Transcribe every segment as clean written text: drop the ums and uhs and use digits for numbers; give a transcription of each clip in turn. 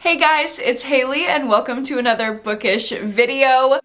Hey guys, it's Haley and welcome to another bookish video.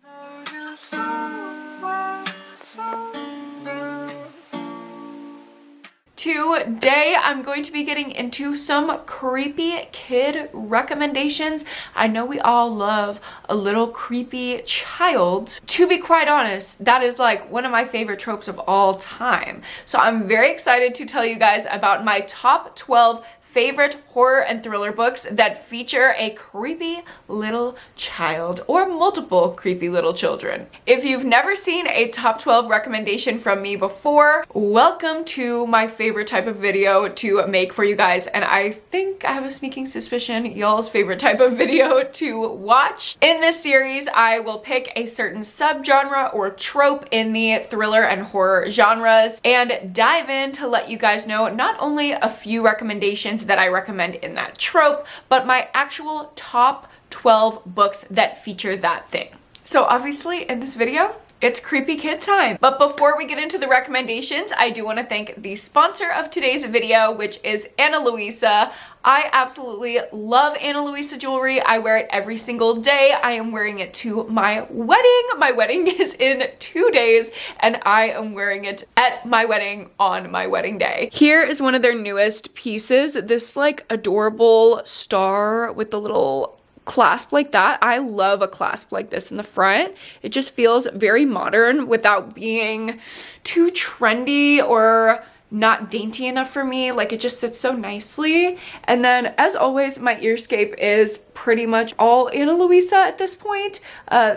Today I'm going to be getting into some creepy kid recommendations. I know we all love a little creepy child. To be quite honest, that is like one of my favorite tropes of all time. So I'm very excited to tell you guys about my top 12 favorite horror and thriller books that feature a creepy little child or multiple creepy little children. If you've never seen a top 12 recommendation from me before, welcome to my favorite type of video to make for you guys, and I think I have a sneaking suspicion y'all's favorite type of video to watch. In this series, I will pick a certain subgenre or trope in the thriller and horror genres and dive in to let you guys know not only a few recommendations that I recommend in that trope, but my actual top 12 books that feature that thing. So obviously in this video, it's creepy kid time. But before we get into the recommendations, I do want to thank the sponsor of today's video, which is Ana Luisa. I absolutely love Ana Luisa jewelry. I wear it every single day. I am wearing it to my wedding. My wedding is in 2 days and I am wearing it at my wedding on my wedding day. Here is one of their newest pieces. This like adorable star with the little clasp like that. I love a clasp like this in the front. It just feels very modern without being too trendy or not dainty enough for me. Like, it just sits so nicely. And then as always, my earscape is pretty much all Ana Luisa at this point.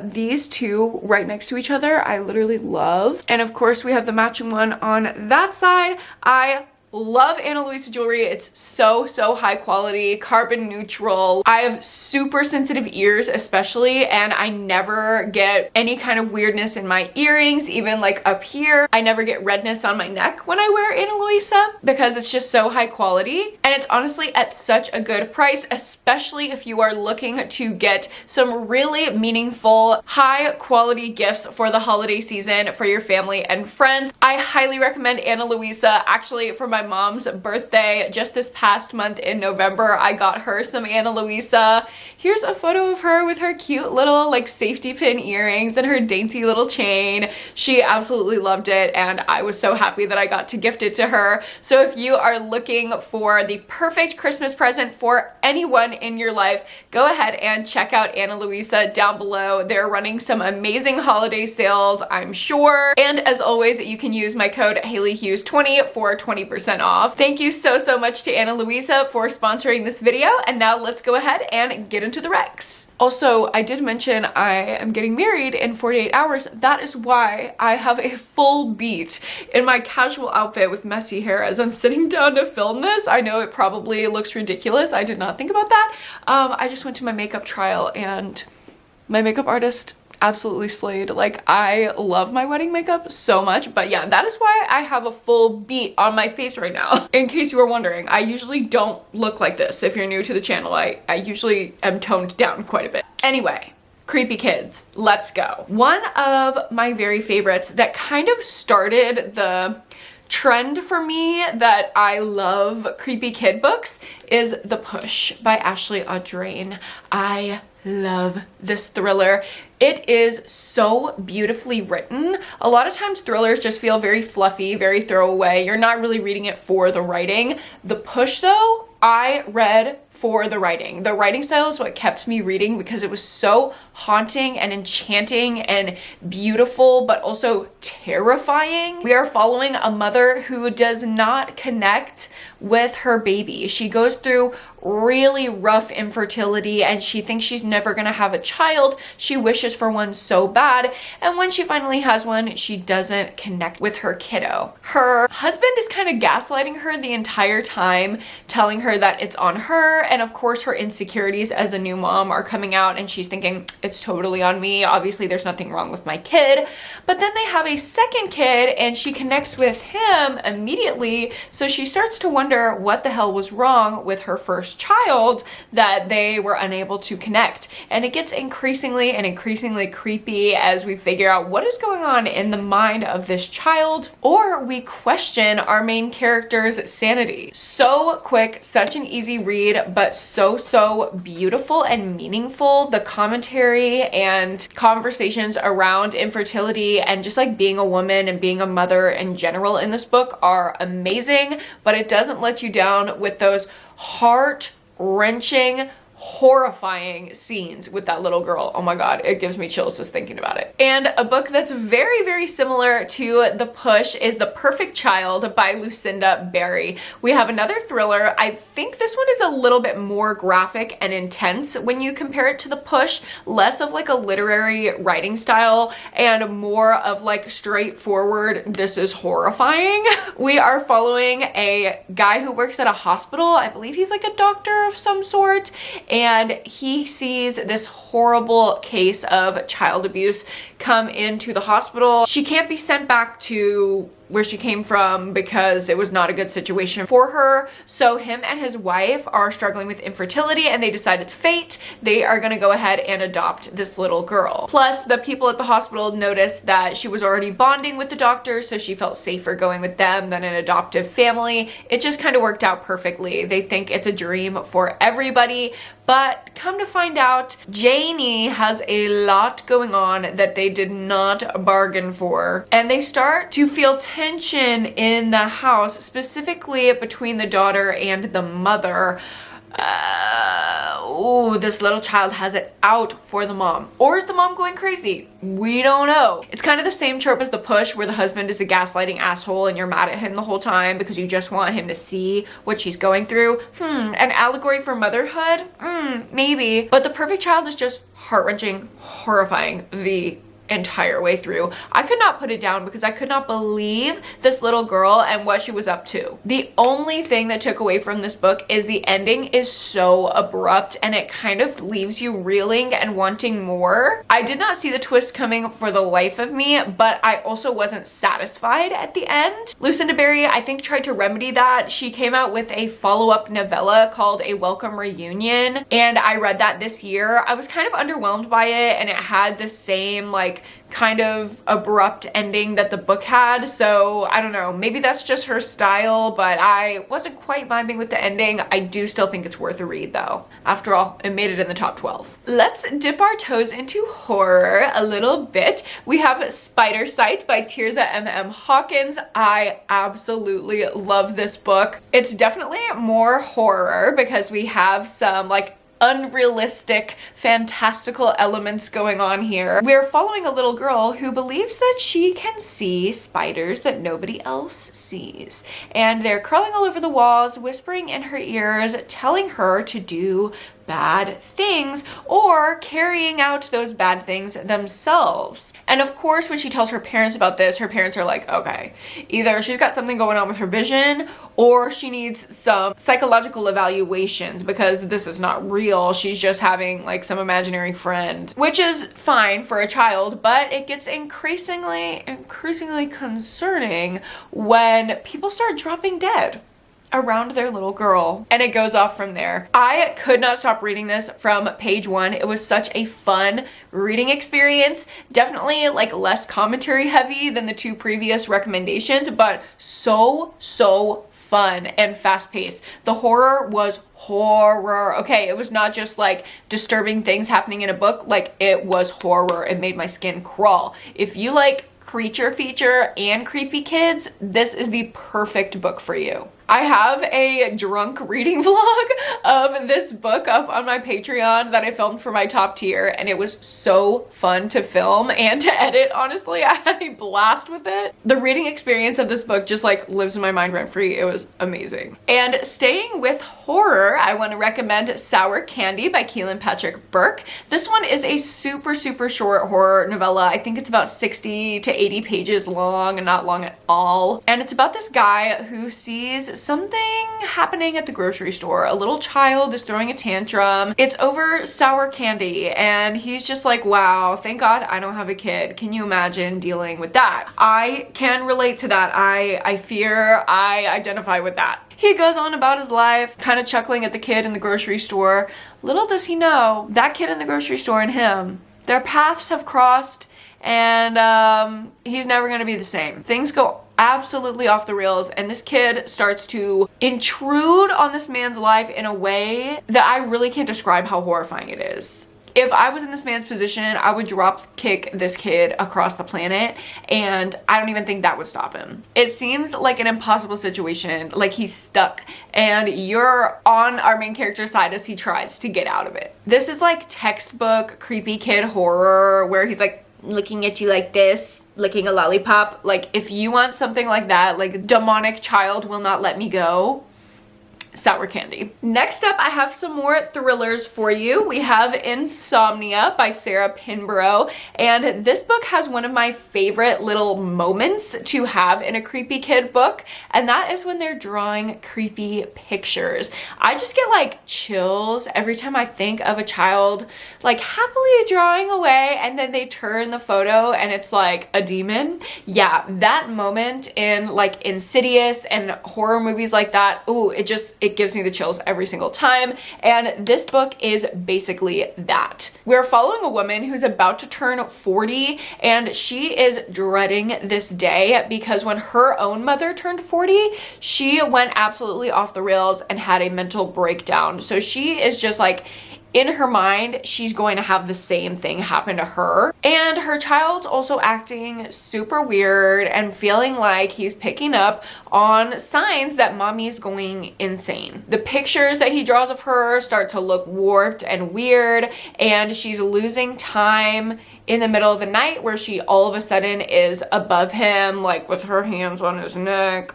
These two right next to each other I literally love, and of course we have the matching one on that side. I love Ana Luisa jewelry. It's so high quality, carbon neutral. I have super sensitive ears especially, and I never get any kind of weirdness in my earrings, even like up here. I never get redness on my neck when I wear Ana Luisa because it's just so high quality, and it's honestly at such a good price, especially if you are looking to get some really meaningful, high quality gifts for the holiday season for your family and friends. I highly recommend Ana Luisa. Actually, for my mom's birthday just this past month in November, I got her some Ana Luisa. Here's a photo of her with her cute little like safety pin earrings and her dainty little chain. She absolutely loved it, and I was so happy that I got to gift it to her. So if you are looking for the perfect Christmas present for anyone in your life, go ahead and check out Ana Luisa down below. They're running some amazing holiday sales, I'm sure. And as always, you can use my code HaileyHughes20 for 20% off. Thank you so much to Ana Luisa for sponsoring this video, and now let's go ahead and get into the recs. Also, I did mention I am getting married in 48 hours. That is why I have a full beat in my casual outfit with messy hair as I'm sitting down to film this. I know it probably looks ridiculous. I did not think about that. I just went to my makeup trial and my makeup artist absolutely slayed. Like, I love my wedding makeup so much, but yeah, that is why I have a full beat on my face right now. In case you were wondering, I usually don't look like this. If you're new to the channel, I usually am toned down quite a bit. Anyway, creepy kids, let's go. One of my very favorites that kind of started the trend for me that I love creepy kid books is The Push by Ashley Audrain. I love this thriller. It is so beautifully written. A lot of times thrillers just feel very fluffy, very throwaway. You're not really reading it for the writing. The Push though, I read for the writing. The writing style is what kept me reading because it was so haunting and enchanting and beautiful, but also terrifying. We are following a mother who does not connect with her baby. She goes through really rough infertility and she thinks she's never gonna have a child. She wishes for one so bad, and when she finally has one, she doesn't connect with her kiddo. Her husband is kind of gaslighting her the entire time, telling her that it's on her, and of course her insecurities as a new mom are coming out and she's thinking it's totally on me. Obviously there's nothing wrong with my kid. But then they have a second kid and she connects with him immediately, so she starts to wonder what the hell was wrong with her first this child that they were unable to connect. And it gets increasingly and increasingly creepy as we figure out what is going on in the mind of this child, or we question our main character's sanity. So quick, such an easy read, but so beautiful and meaningful. The commentary and conversations around infertility and just like being a woman and being a mother in general in this book are amazing, but it doesn't let you down with those heart-wrenching, horrifying scenes with that little girl. Oh my god, it gives me chills just thinking about it. And a book that's very similar to The Push is The Perfect Child by Lucinda Berry. We have another thriller. I think this one is a little bit more graphic and intense when you compare it to The Push, less of like a literary writing style and more of like straightforward, this is horrifying. We are following a guy who works at a hospital. I believe he's like a doctor of some sort, and he sees this horrible case of child abuse come into the hospital. She can't be sent back to where she came from because it was not a good situation for her. So him and his wife are struggling with infertility, and they decide it's fate. They are gonna go ahead and adopt this little girl. Plus, the people at the hospital noticed that she was already bonding with the doctor, so she felt safer going with them than an adoptive family. It just kind of worked out perfectly. They think it's a dream for everybody, but come to find out, Janie has a lot going on that they did not bargain for. And they start to feel tension in the house, specifically between the daughter and the mother. Oh, this little child has it out for the mom. Or is the mom going crazy? We don't know. It's kind of the same trope as The Push, where the husband is a gaslighting asshole and you're mad at him the whole time because you just want him to see what she's going through. An allegory for motherhood? Maybe. But The Perfect Child is just heart-wrenching, horrifying the entire way through. I could not put it down because I could not believe this little girl and what she was up to. The only thing that took away from this book is the ending is so abrupt and it kind of leaves you reeling and wanting more. I did not see the twist coming for the life of me, but I also wasn't satisfied at the end. Lucinda Berry, I think, tried to remedy that. She came out with a follow-up novella called A Welcome Reunion, and I read that this year. I was kind of underwhelmed by it, and it had the same like kind of abrupt ending that the book had. So I don't know, maybe that's just her style, but I wasn't quite vibing with the ending. I do still think it's worth a read though. After all, it made it in the top 12. Let's dip our toes into horror a little bit. We have Spider Sight by Tirza M.M. Hawkins. I absolutely love this book. It's definitely more horror because we have some like unrealistic, fantastical elements going on here. We're following a little girl who believes that she can see spiders that nobody else sees. And they're crawling all over the walls, whispering in her ears, telling her to do bad things or carrying out those bad things themselves. And of course, when she tells her parents about this, her parents are like, okay, either she's got something going on with her vision or she needs some psychological evaluations because this is not real. She's just having like some imaginary friend, which is fine for a child, but it gets increasingly concerning when people start dropping dead around their little girl, and it goes off from there. I could not stop reading this from page one. It was such a fun reading experience. Definitely like less commentary heavy than the two previous recommendations, but so fun and fast-paced. The horror was horror. Okay, it was not just like disturbing things happening in a book, like it was horror. It made my skin crawl. If you like creature feature and creepy kids, this is the perfect book for you. I have a drunk reading vlog of this book up on my Patreon that I filmed for my top tier, and it was so fun to film and to edit. Honestly, I had a blast with it. The reading experience of this book just like lives in my mind rent free. It was amazing. And staying with horror, I want to recommend Sour Candy by Keelan Patrick Burke. This one is a super short horror novella. I think it's about 60 to 80 pages long and not long at all. And it's about this guy who sees is something happening at the grocery store. A little child is throwing a tantrum. It's over sour candy, and he's just like, wow, thank God I don't have a kid. Can you imagine dealing with that? I can relate to that. I fear, I identify with that. He goes on about his life, kind of chuckling at the kid in the grocery store. Little does he know, that kid in the grocery store and him, their paths have crossed, and he's never gonna be the same. Things go absolutely off the rails, and this kid starts to intrude on this man's life in a way that I really can't describe how horrifying it is. If I was in this man's position, I would drop kick this kid across the planet, and I don't even think that would stop him. It seems like an impossible situation, like he's stuck, and you're on our main character's side as he tries to get out of it. This is like textbook creepy kid horror, where he's like looking at you like this, licking a lollipop. Like, if you want something like that, like demonic child will not let me go, sour candy. Next up, I have some more thrillers for you. We have Insomnia by Sarah Pinborough, and this book has one of my favorite little moments to have in a creepy kid book, and that is when they're drawing creepy pictures. I just get like chills every time I think of a child like happily drawing away, and then they turn the photo and it's like a demon. Yeah, that moment in like Insidious and horror movies like that, ooh, it gives me the chills every single time, and this book is basically that. We're following a woman who's about to turn 40, and she is dreading this day because when her own mother turned 40, she went absolutely off the rails and had a mental breakdown. So she is just like, in her mind, she's going to have the same thing happen to her. And her child's also acting super weird and feeling like he's picking up on signs that mommy's going insane. The pictures that he draws of her start to look warped and weird, and she's losing time in the middle of the night where she all of a sudden is above him, like with her hands on his neck.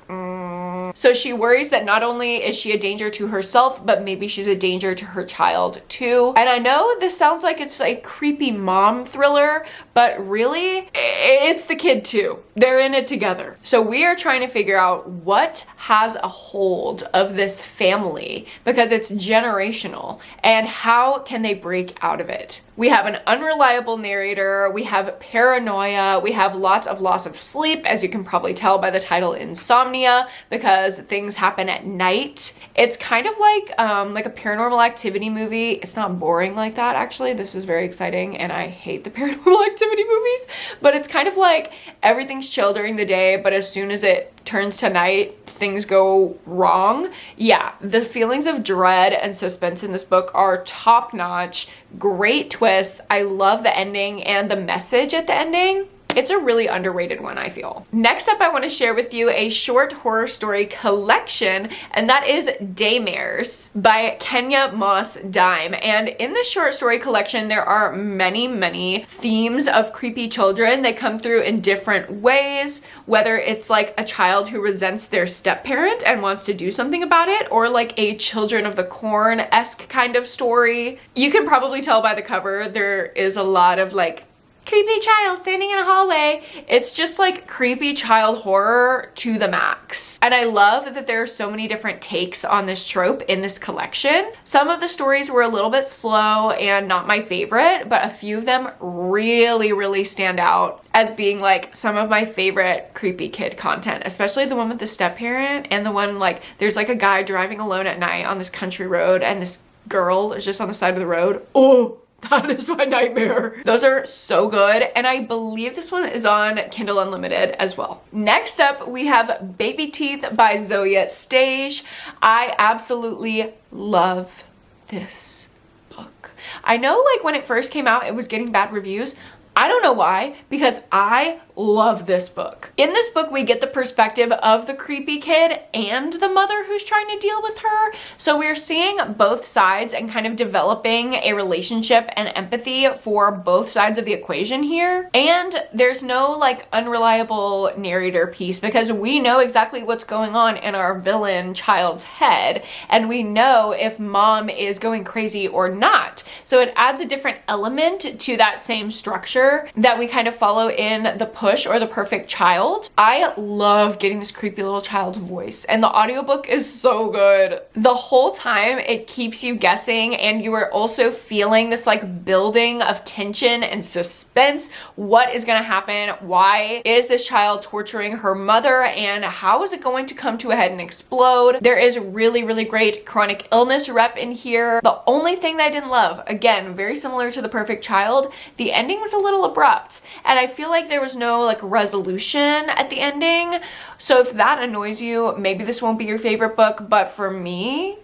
So she worries that not only is she a danger to herself, but maybe she's a danger to her child too. And I know this sounds like it's a creepy mom thriller, but really, it's the kid too. They're in it together. So we are trying to figure out what has a hold of this family, because it's generational, and how can they break out of it? We have an unreliable narrator, we have paranoia, we have lots of loss of sleep, as you can probably tell by the title Insomnia, because things happen at night. It's kind of like a Paranormal Activity movie. It's not boring like that, actually. This is very exciting, and I hate the Paranormal Activity movies, but it's kind of like everything's chill during the day, but as soon as it turns to night, things go wrong. Yeah, the feelings of dread and suspense in this book are top notch. Great twists. I love the ending and the message at the ending. It's a really underrated one, I feel. Next up, I want to share with you a short horror story collection, and that is Daymares by Kenya Moss Dime. And in this short story collection, there are many themes of creepy children. They come through in different ways, whether it's like a child who resents their step-parent and wants to do something about it, or like a Children of the Corn-esque kind of story. You can probably tell by the cover, there is a lot of like creepy child standing in a hallway. It's just like creepy child horror to the max. And I love that there are so many different takes on this trope in this collection. Some of the stories were a little bit slow and not my favorite, but a few of them really stand out as being like some of my favorite creepy kid content, especially the one with the step-parent, and the one like there's like a guy driving alone at night on this country road and this girl is just on the side of the road. Oh, that is my nightmare. Those are so good, and I believe this one is on Kindle Unlimited as well. Next up, we have Baby Teeth by Zoya Stage. I absolutely love this book. I know like when it first came out, it was getting bad reviews. I don't know why, because I love this book. In this book, we get the perspective of the creepy kid and the mother who's trying to deal with her. So we're seeing both sides and kind of developing a relationship and empathy for both sides of the equation here. And there's no like unreliable narrator piece, because we know exactly what's going on in our villain child's head, and we know if mom is going crazy or not. So it adds a different element to that same structure that we kind of follow in The Push or The Perfect Child. I love getting this creepy little child's voice, and the audiobook is so good. The whole time it keeps you guessing, and you are also feeling this like building of tension and suspense. What is going to happen? Why is this child torturing her mother, and how is it going to come to a head and explode? There is really, really great chronic illness rep in here. The only thing that I didn't love, again, very similar to The Perfect Child, the ending was a little abrupt, and I feel like there was no like resolution at the ending. So if that annoys you, maybe this won't be your favorite book, but for me,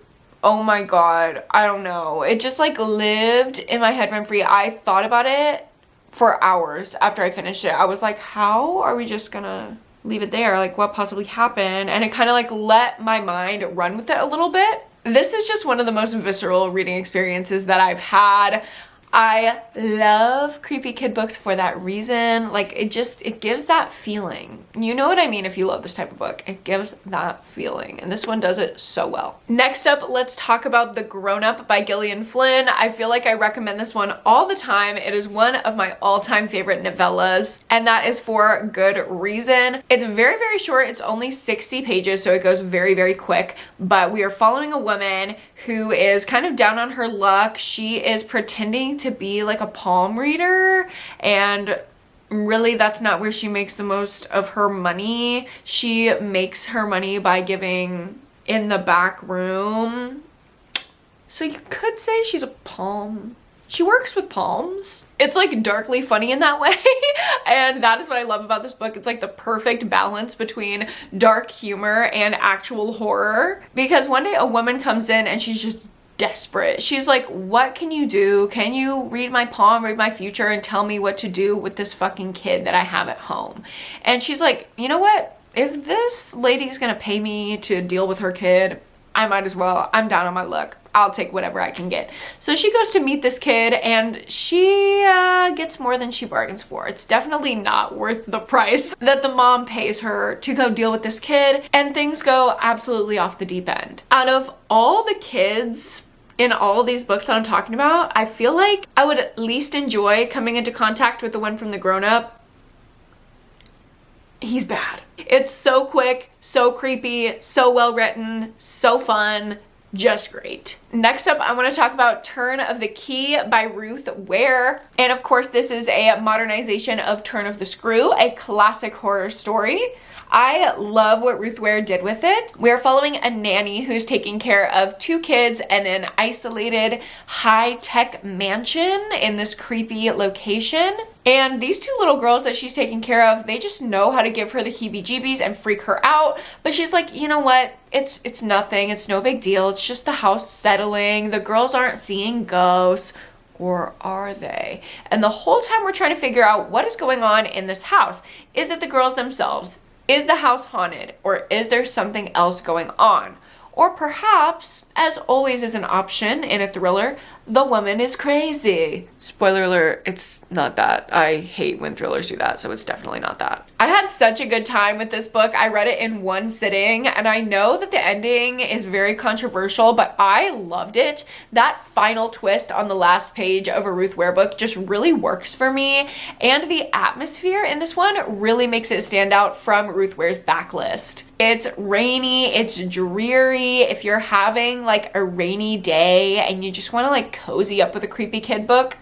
oh my god, I don't know. It just like lived in my head rent free. I thought about it for hours after I finished it. I was like, how are we just gonna leave it there? Like, what possibly happened? And it kind of like let my mind run with it a little bit. This is just one of the most visceral reading experiences that I've had. I love creepy kid books for that reason. Like, it gives that feeling. You know what I mean if you love this type of book. It gives that feeling, and this one does it so well. Next up, let's talk about The Grown Up by Gillian Flynn. I feel like I recommend this one all the time. It is one of my all-time favorite novellas, and that is for good reason. It's very, very short. It's only 60 pages, so it goes very, very quick, but we are following a woman who is kind of down on her luck. She is pretending to be like a palm reader, and really that's not where she makes the most of her money. She makes her money by giving in the back room. So you could say she's a palm. She works with palms. It's like darkly funny in that way. And that is what I love about this book. It's like the perfect balance between dark humor and actual horror. Because one day a woman comes in and she's just desperate. She's like, what can you do? Can you read my palm, read my future, and tell me what to do with this fucking kid that I have at home? And she's like, you know what? If this lady's gonna pay me to deal with her kid, I might as well. I'm down on my luck. I'll take whatever I can get. So she goes to meet this kid, and she gets more than she bargains for. It's definitely not worth the price that the mom pays her to go deal with this kid, and things go absolutely off the deep end. Out of all the kids in all of these books that I'm talking about, I feel like I would at least enjoy coming into contact with the one from The Grown Up. He's bad. It's so quick, so creepy, so well written, so fun, just great. Next up, I want to talk about Turn of the Key by Ruth Ware. And of course, this is a modernization of Turn of the Screw, a classic horror story. I love what Ruth Ware did with it. We're following a nanny who's taking care of two kids in an isolated high-tech mansion in this creepy location. And these two little girls that she's taking care of, they just know how to give her the heebie-jeebies and freak her out. But she's like, you know what? It's nothing. It's no big deal. It's just the house settling. The girls aren't seeing ghosts. Or are they? And the whole time we're trying to figure out what is going on in this house. Is it the girls themselves? Is the house haunted, or is there something else going on? Or perhaps, as always is an option in a thriller, the woman is crazy. Spoiler alert, it's not that. I hate when thrillers do that, so it's definitely not that. I had such a good time with this book. I read it in one sitting, and I know that the ending is very controversial, but I loved it. That final twist on the last page of a Ruth Ware book just really works for me, and the atmosphere in this one really makes it stand out from Ruth Ware's backlist. It's rainy, it's dreary. If you're having like a rainy day and you just want to like cozy up with a creepy kid book,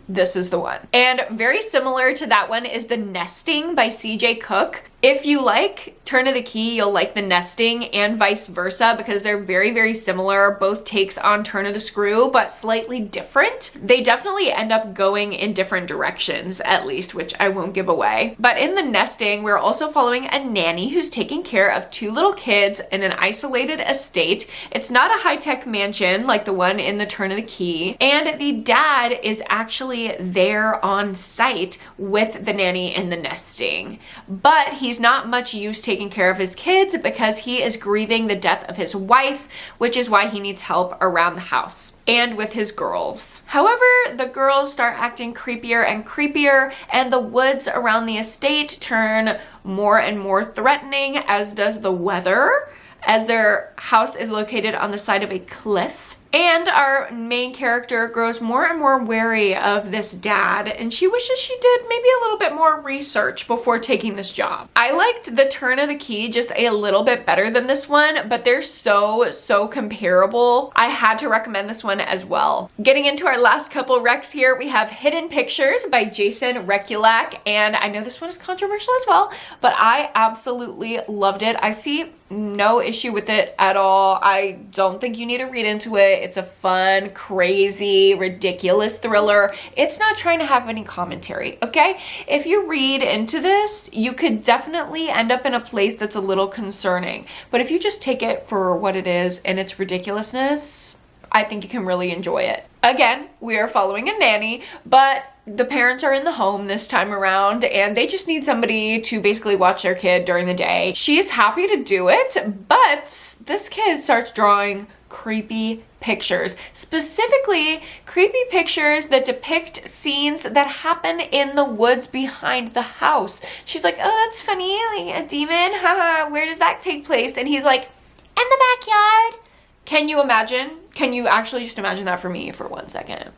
this is the one. And very similar to that one is The Nesting by C.J. Cook. If you like Turn of the Key, you'll like The Nesting, and vice versa, because they're very, very similar. Both takes on Turn of the Screw, but slightly different. They definitely end up going in different directions, at least, which I won't give away. But in The Nesting, we're also following a nanny who's taking care of two little kids in an isolated estate. It's not a high-tech mansion like the one in the Turn of the Key, and the dad is actually there on site with the nanny in The Nesting. But he's not much use taking care of his kids because he is grieving the death of his wife, which is why he needs help around the house and with his girls. However, the girls start acting creepier and creepier, and the woods around the estate turn more and more threatening, as does the weather, as their house is located on the side of a cliff. And our main character grows more and more wary of this dad, and she wishes she did maybe a little bit more research before taking this job. I liked The Turn of the Key just a little bit better than this one, but they're so comparable. I had to recommend this one as well. Getting into our last couple recs here, we have Hidden Pictures by Jason Rekulak, and I know this one is controversial as well, but I absolutely loved it. I see no issue with it at all. I don't think you need to read into it. It's a fun, crazy, ridiculous thriller. It's not trying to have any commentary, okay? If you read into this, you could definitely end up in a place that's a little concerning. But if you just take it for what it is and its ridiculousness, I think you can really enjoy it. Again, we are following a nanny, but the parents are in the home this time around and they just need somebody to basically watch their kid during the day. She is happy to do it, but this kid starts drawing creepy pictures, specifically creepy pictures that depict scenes that happen in the woods behind the house. She's like, oh, that's funny, like a demon, haha, where does that take place? And he's like, in the backyard. Can you imagine? Can you actually just imagine that for me for 1 second?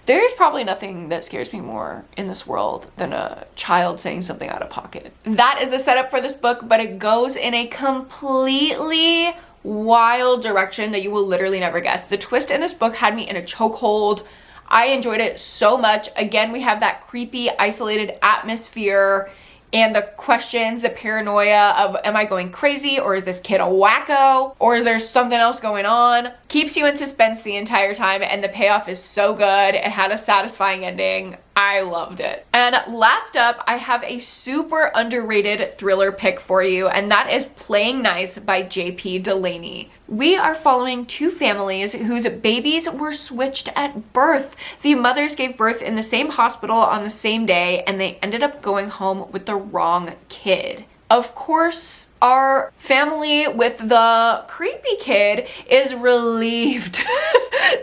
There's probably nothing that scares me more in this world than a child saying something out of pocket. That is the setup for this book, but it goes in a completely wild direction that you will literally never guess. The twist in this book had me in a chokehold. I enjoyed it so much. Again, we have that creepy, isolated atmosphere and the questions, the paranoia of, am I going crazy, or is this kid a wacko, or is there something else going on? Keeps you in suspense the entire time, and the payoff is so good. It had a satisfying ending. I loved it. And last up, I have a super underrated thriller pick for you, and that is Playing Nice by J.P. Delaney. We are following two families whose babies were switched at birth. The mothers gave birth in the same hospital on the same day, and they ended up going home with the wrong kid. Of course, our family with the creepy kid is relieved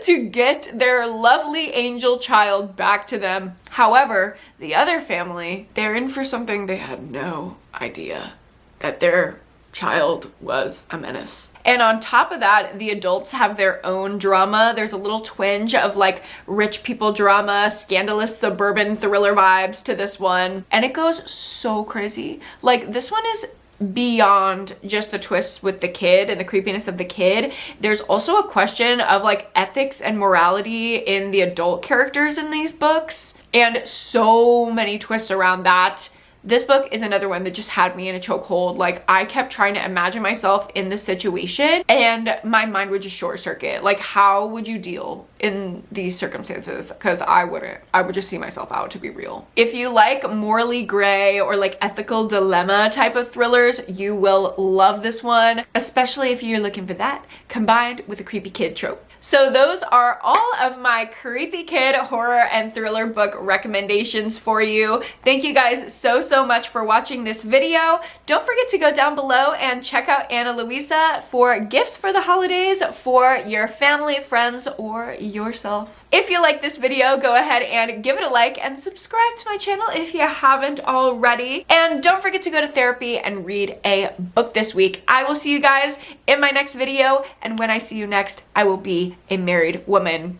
to get their lovely angel child back to them. However, the other family, they're in for something they had no idea, that their child was a menace. And on top of that, the adults have their own drama. There's a little twinge of like rich people drama, scandalous suburban thriller vibes to this one. And it goes so crazy. Like, this one is beyond just the twists with the kid and the creepiness of the kid. There's also a question of like ethics and morality in the adult characters in these books, and so many twists around that. This book is another one that just had me in a chokehold. Like, I kept trying to imagine myself in this situation and my mind would just short circuit. Like, how would you deal in these circumstances? Because I wouldn't. I would just see myself out, to be real. If you like morally gray or like ethical dilemma type of thrillers, you will love this one, especially if you're looking for that combined with a creepy kid trope. So those are all of my creepy kid horror and thriller book recommendations for you. Thank you guys so much for watching this video. Don't forget to go down below and check out Ana Luisa for gifts for the holidays for your family, friends, or yourself. If you like this video, go ahead and give it a like and subscribe to my channel if you haven't already. And don't forget to go to therapy and read a book this week. I will see you guys in my next video, and when I see you next, I will be a married woman.